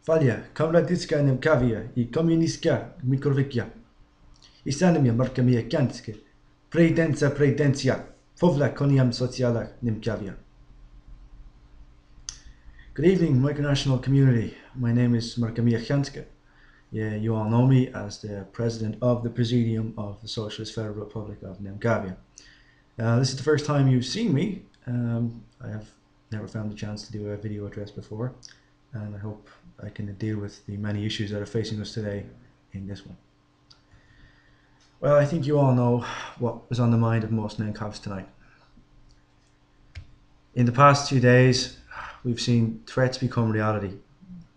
Falja, kamratycka Nemkhavia i komuniska mikrowykia. I sanomia marka Mejakhansk. Pretencja. Povla koniam socjalach Nemkhavia. Good evening, micronational community. My name is Mejakhansk. Yeah, you all know me as the president of the Presidium of the Socialist Federal Republic of Nemkhavia. This is the first time you've seen me. I have never found the chance to do a video address before, and I hope I can deal with the many issues that are facing us today in this one. Well, I think you all know what was on the mind of most Nemkhavs tonight. In the past 2 days, we've seen threats become reality.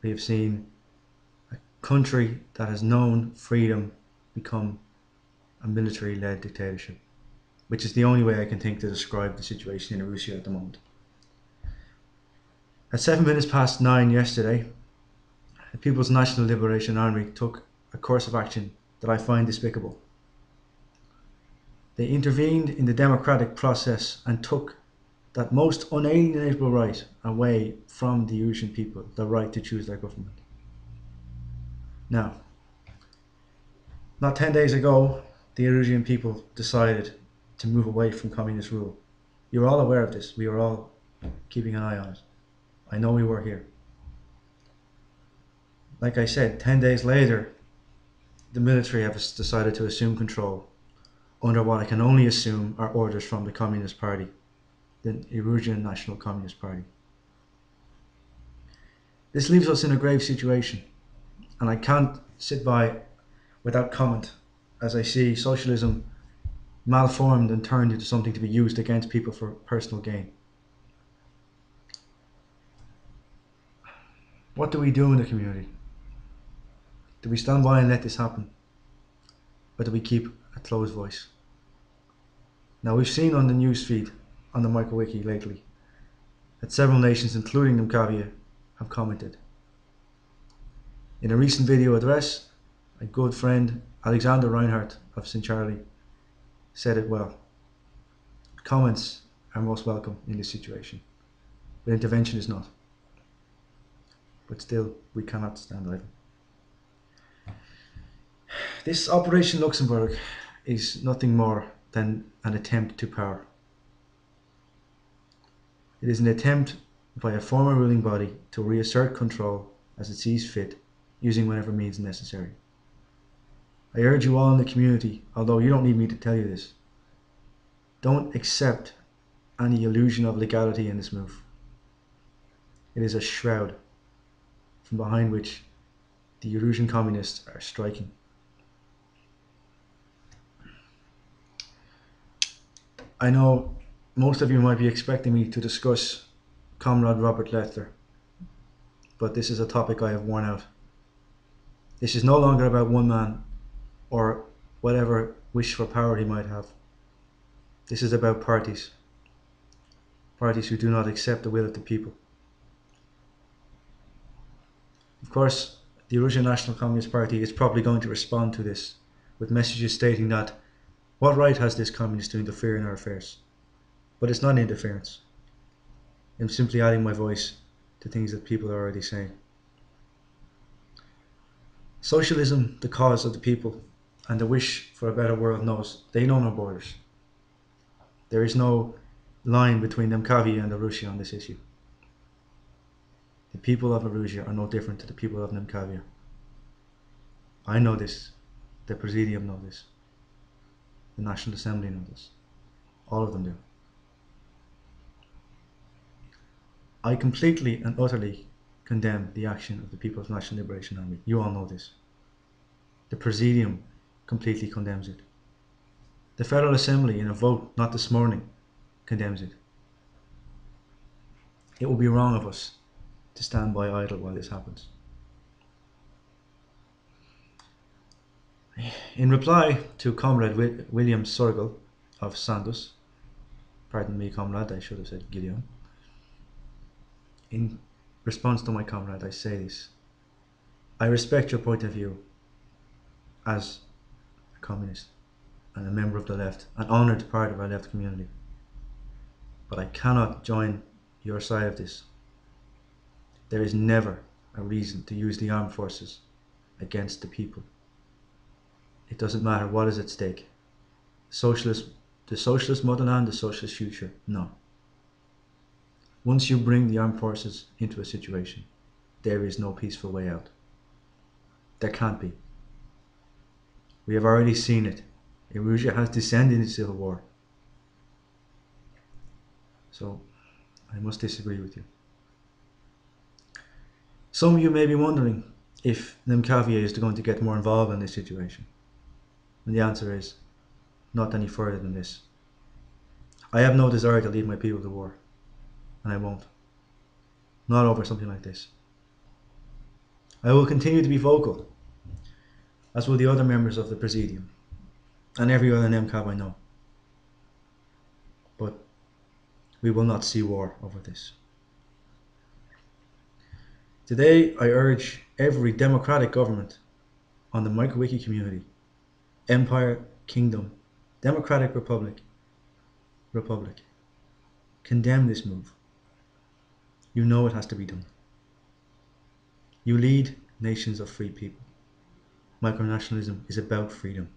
We have seen a country that has known freedom become a military-led dictatorship, which is the only way I can think to describe the situation in Erusian at the moment. At 9 yesterday, the People's National Liberation Army took a course of action that I find despicable. They intervened in the democratic process and took that most unalienable right away from the Erusian people, the right to choose their government. Now, not 10 days ago, the Erusian people decided to move away from communist rule. You're all aware of this. We are all keeping an eye on it. I know we were here. Like I said, 10 days later, the military have decided to assume control under what I can only assume are orders from the Communist Party, the Erusian National Communist Party. This leaves us in a grave situation, and I can't sit by without comment as I see socialism malformed and turned into something to be used against people for personal gain. What do we do in the community? Do we stand by and let this happen? Or do we keep a closed voice? Now, we've seen on the newsfeed on the MicroWiki lately that several nations, including Nemkhavia, have commented. In a recent video address, a good friend, Alexander Reinhardt of St. Charlie, said it well. Comments are most welcome in this situation, but intervention is not. But still, we cannot stand idle. This Operation Luxembourg is nothing more than an attempt to power. It is an attempt by a former ruling body to reassert control as it sees fit, using whatever means necessary. I urge you all in the community, although you don't need me to tell you this, don't accept any illusion of legality in this move. It is a shroud from behind which the Erusian communists are striking. I know most of you might be expecting me to discuss Comrade Robert Leffler, but this is a topic I have worn out. This is no longer about one man or whatever wish for power he might have. This is about parties. Parties who do not accept the will of the people. Of course, the Erusian National Communist Party is probably going to respond to this with messages stating that what right has this communist to interfere in our affairs? But it's not interference. I'm simply adding my voice to things that people are already saying. Socialism, the cause of the people, and the wish for a better world knows they know no borders. There is no line between Nemkhavia and Erusia on this issue. The people of Erusia are no different to the people of Nemkhavia. I know this. The Presidium know this. The National Assembly know this. All of them do. I completely and utterly condemn the action of the People's National Liberation Army. You all know this. The Presidium completely condemns it. The Federal Assembly, in a vote not this morning, condemns it. It will be wrong of us to stand by idle while this happens. In reply to Comrade William Sorgel of Sandus, pardon me comrade, I should have said Gideon. In response to my comrade, I say this. I respect your point of view as a communist and a member of the left, an honoured part of our left community. But I cannot join your side of this. There is never a reason to use the armed forces against the people. It doesn't matter what is at stake. The socialist motherland, the socialist future, no. Once you bring the armed forces into a situation, there is no peaceful way out. There can't be. We have already seen it. Erusia has descended into civil war. So, I must disagree with you. Some of you may be wondering if Nemkhav is going to get more involved in this situation. And the answer is, not any further than this. I have no desire to lead my people to war. And I won't. Not over something like this. I will continue to be vocal, as will the other members of the Presidium, and every other Nemkhav I know. But we will not see war over this. Today, I urge every democratic government on the MicroWiki community, empire, kingdom, democratic republic, condemn this move. You know it has to be done. You lead nations of free people. Micronationalism is about freedom,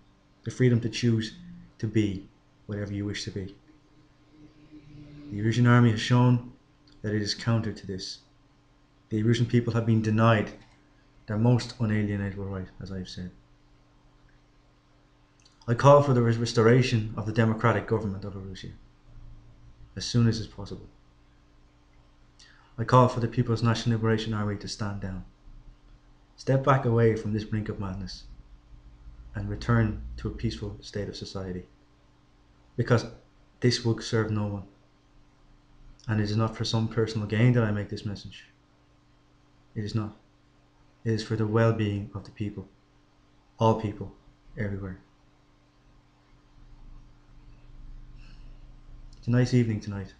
the freedom to choose to be whatever you wish to be. The Erusian Army has shown that it is counter to this. The Erusian people have been denied their most unalienable right, as I have said. I call for the restoration of the democratic government of Erusia as soon as is possible. I call for the People's National Liberation Army to stand down, step back away from this brink of madness, and return to a peaceful state of society. Because this will serve no one. And it is not for some personal gain that I make this message. It is not. It is for the well-being of the people. All people, everywhere. It's a nice evening tonight.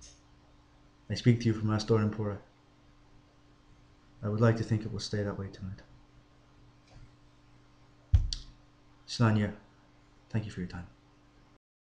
I speak to you from Astor and Pura. I would like to think it will stay that way tonight. Slania, thank you for your time.